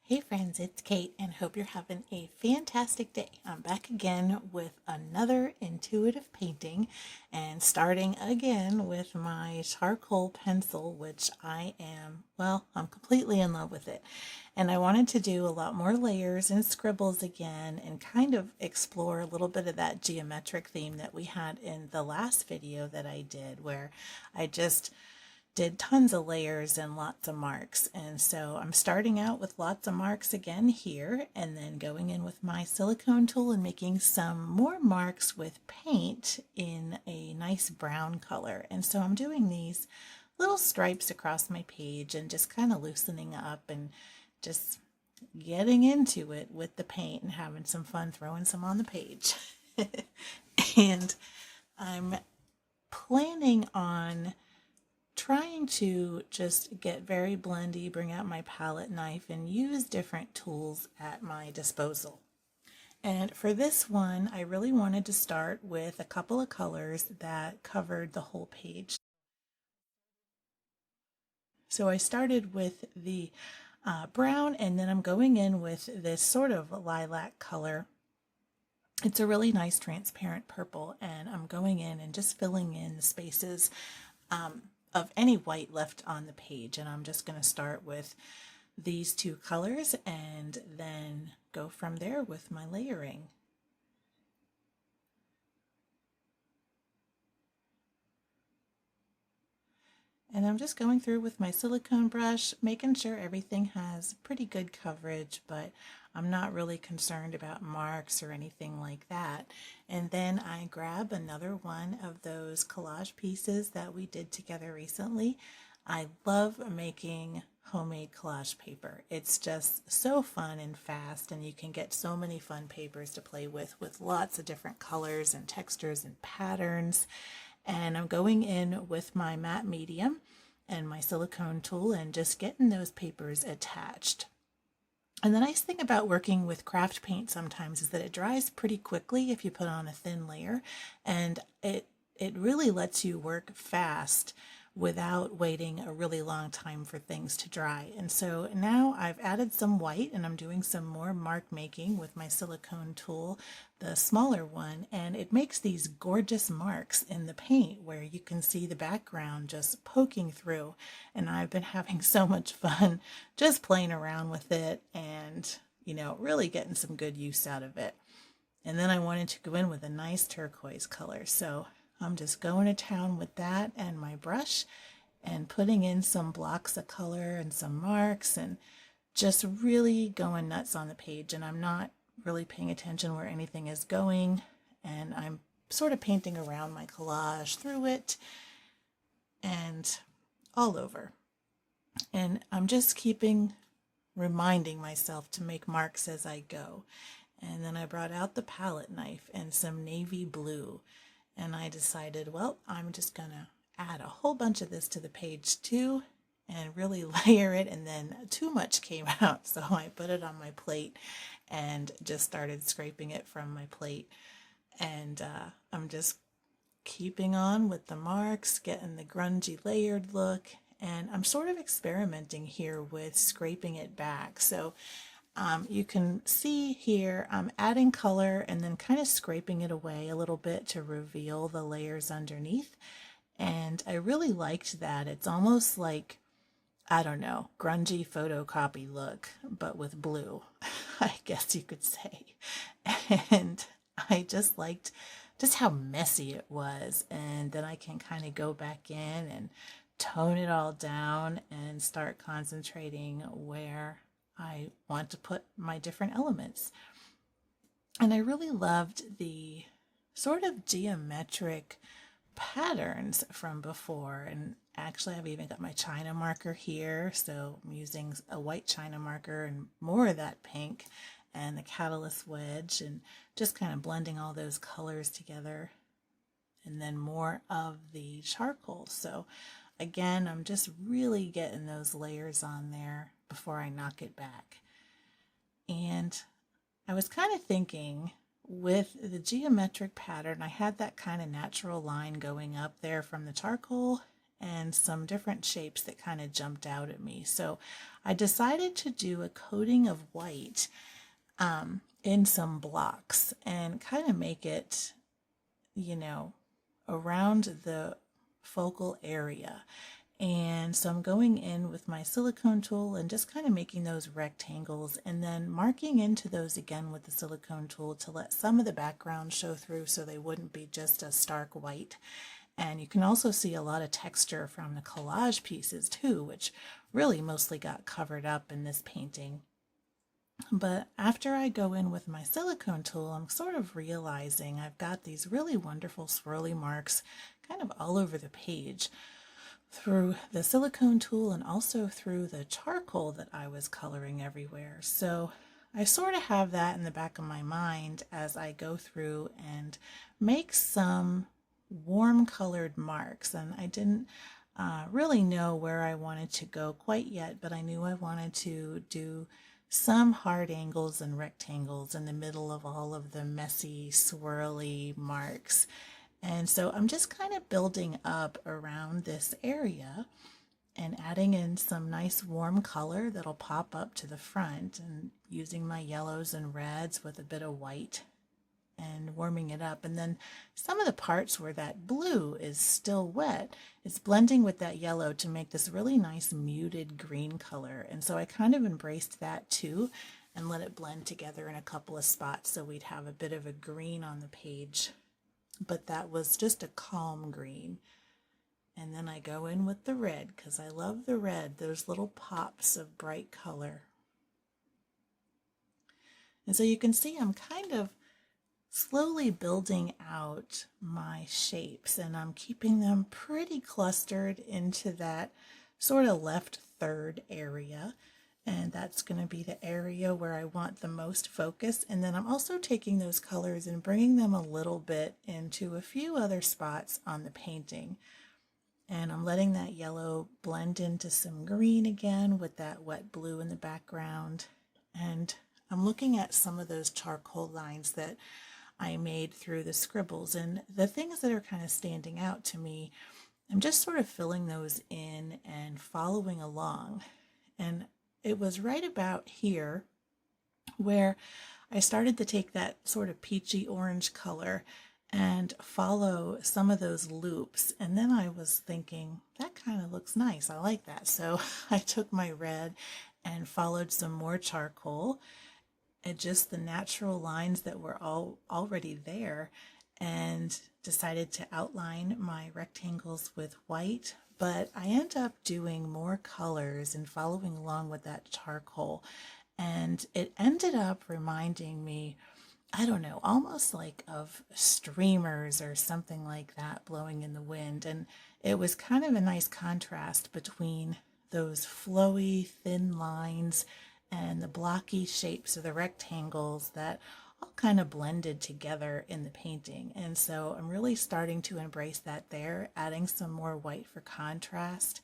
Hey friends, it's Kate and hope you're having a fantastic day. I'm back again with another intuitive painting and starting again with my charcoal pencil, which I'm completely in love with it. And I wanted to do a lot more layers and scribbles again and kind of explore a little bit of that geometric theme that we had in the last video that I did, where I just did tons of layers and lots of marks. And so I'm starting out with lots of marks again here and then going in with my silicone tool and making some more marks with paint in a nice brown color. And so I'm doing these little stripes across my page and just kind of loosening up and just getting into it with the paint and having some fun throwing some on the page. And I'm planning on trying to just get very blendy, bring out my palette knife, and use different tools at my disposal. And for this one, I really wanted to start with a couple of colors that covered the whole page. So I started with the brown, and then I'm going in with this sort of lilac color. It's a really nice transparent purple, and I'm going in and just filling in the spaces of any white left on the page. And I'm just going to start with these two colors and then go from there with my layering. And I'm just going through with my silicone brush, making sure everything has pretty good coverage, but I'm not really concerned about marks or anything like that. And then I grab another one of those collage pieces that we did together recently. I love making homemade collage paper. It's just so fun and fast, and you can get so many fun papers to play with lots of different colors and textures and patterns. And I'm going in with my matte medium and my silicone tool and just getting those papers attached. And the nice thing about working with craft paint sometimes is that it dries pretty quickly if you put on a thin layer, and it really lets you work fast without waiting a really long time for things to dry. And so now I've added some white and I'm doing some more mark making with my silicone tool, the smaller one, and it makes these gorgeous marks in the paint where you can see the background just poking through. And I've been having so much fun just playing around with it and, really getting some good use out of it. And then I wanted to go in with a nice turquoise color. So I'm just going to town with that and my brush and putting in some blocks of color and some marks and just really going nuts on the page. And I'm not really paying attention where anything is going, and I'm sort of painting around my collage through it and all over. And I'm just reminding myself to make marks as I go. And then I brought out the palette knife and some navy blue. And I decided, well, I'm just going to add a whole bunch of this to the page too and really layer it. And then too much came out, so I put it on my plate and just started scraping it from my plate. And I'm just keeping on with the marks, getting the grungy layered look. And I'm sort of experimenting here with scraping it back. So you can see here I'm adding color and then kind of scraping it away a little bit to reveal the layers underneath. And I really liked that. It's almost like, I don't know, grungy photocopy look, but with blue, I guess you could say. And I just liked just how messy it was. And then I can kind of go back in and tone it all down and start concentrating where I want to put my different elements. And I really loved the sort of geometric patterns from before. And actually I've even got my China marker here, so I'm using a white China marker and more of that pink and the catalyst wedge and just kind of blending all those colors together, and then more of the charcoal. So again, I'm just really getting those layers on there before I knock it back. And I was kind of thinking with the geometric pattern, I had that kind of natural line going up there from the charcoal, and some different shapes that kind of jumped out at me. So I decided to do a coating of white in some blocks and kind of make it, you know, around the focal area. And so I'm going in with my silicone tool and just kind of making those rectangles and then marking into those again with the silicone tool to let some of the background show through so they wouldn't be just a stark white. And you can also see a lot of texture from the collage pieces too, which really mostly got covered up in this painting. But after I go in with my silicone tool, I'm sort of realizing I've got these really wonderful swirly marks kind of all over the page through the silicone tool and also through the charcoal that I was coloring everywhere. So I sort of have that in the back of my mind as I go through and make some warm colored marks. And I didn't really know where I wanted to go quite yet, but I knew I wanted to do some hard angles and rectangles in the middle of all of the messy, swirly marks. And so I'm just kind of building up around this area and adding in some nice warm color that'll pop up to the front and using my yellows and reds with a bit of white and warming it up. And then some of the parts where that blue is still wet, it's blending with that yellow to make this really nice muted green color. And so I kind of embraced that too and let it blend together in a couple of spots so we'd have a bit of a green on the page. But that was just a calm green. And then I go in with the red because I love the red, those little pops of bright color. And so you can see I'm kind of slowly building out my shapes and I'm keeping them pretty clustered into that sort of left third area. And that's going to be the area where I want the most focus. And then I'm also taking those colors and bringing them a little bit into a few other spots on the painting. And I'm letting that yellow blend into some green again with that wet blue in the background. And I'm looking at some of those charcoal lines that I made through the scribbles. And the things that are kind of standing out to me, I'm just sort of filling those in and following along. And it was right about here where I started to take that sort of peachy orange color and follow some of those loops. And then I was thinking, that kind of looks nice. I like that. So I took my red and followed some more charcoal and just the natural lines that were already there and decided to outline my rectangles with white. But I end up doing more colors and following along with that charcoal. And it ended up reminding me, I don't know, almost like of streamers or something like that blowing in the wind. And it was kind of a nice contrast between those flowy, thin lines and the blocky shapes of the rectangles that all kind of blended together in the painting. And so I'm really starting to embrace that there, adding some more white for contrast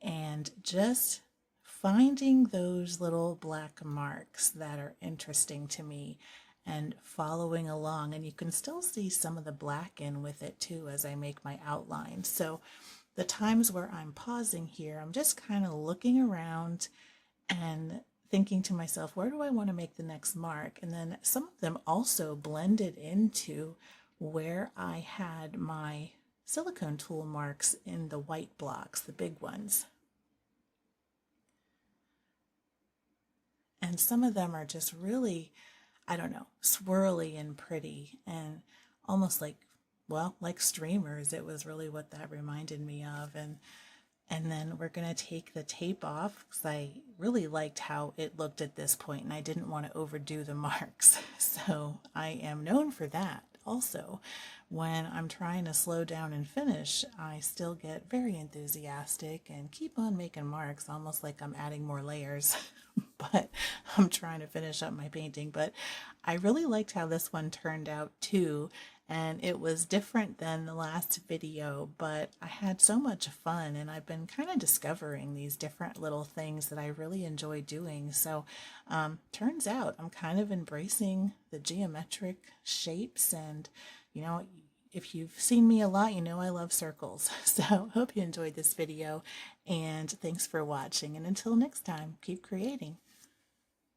and just finding those little black marks that are interesting to me and following along. And you can still see some of the black in with it too as I make my outline. So the times where I'm pausing here, I'm just kind of looking around and thinking to myself, where do I want to make the next mark? And then some of them also blended into where I had my silicone tool marks in the white blocks, the big ones. And some of them are just really, I don't know, swirly and pretty and almost like, well, like streamers. It was really what that reminded me of. And then we're going to take the tape off because I really liked how it looked at this point and I didn't want to overdo the marks. So I am known for that. Also, when I'm trying to slow down and finish, I still get very enthusiastic and keep on making marks, almost like I'm adding more layers. But I'm trying to finish up my painting. But I really liked how this one turned out too. And it was different than the last video, but I had so much fun and I've been kind of discovering these different little things that I really enjoy doing. So turns out I'm kind of embracing the geometric shapes and, you know, if you've seen me a lot, you know I love circles. So hope you enjoyed this video, and thanks for watching. And until next time, keep creating.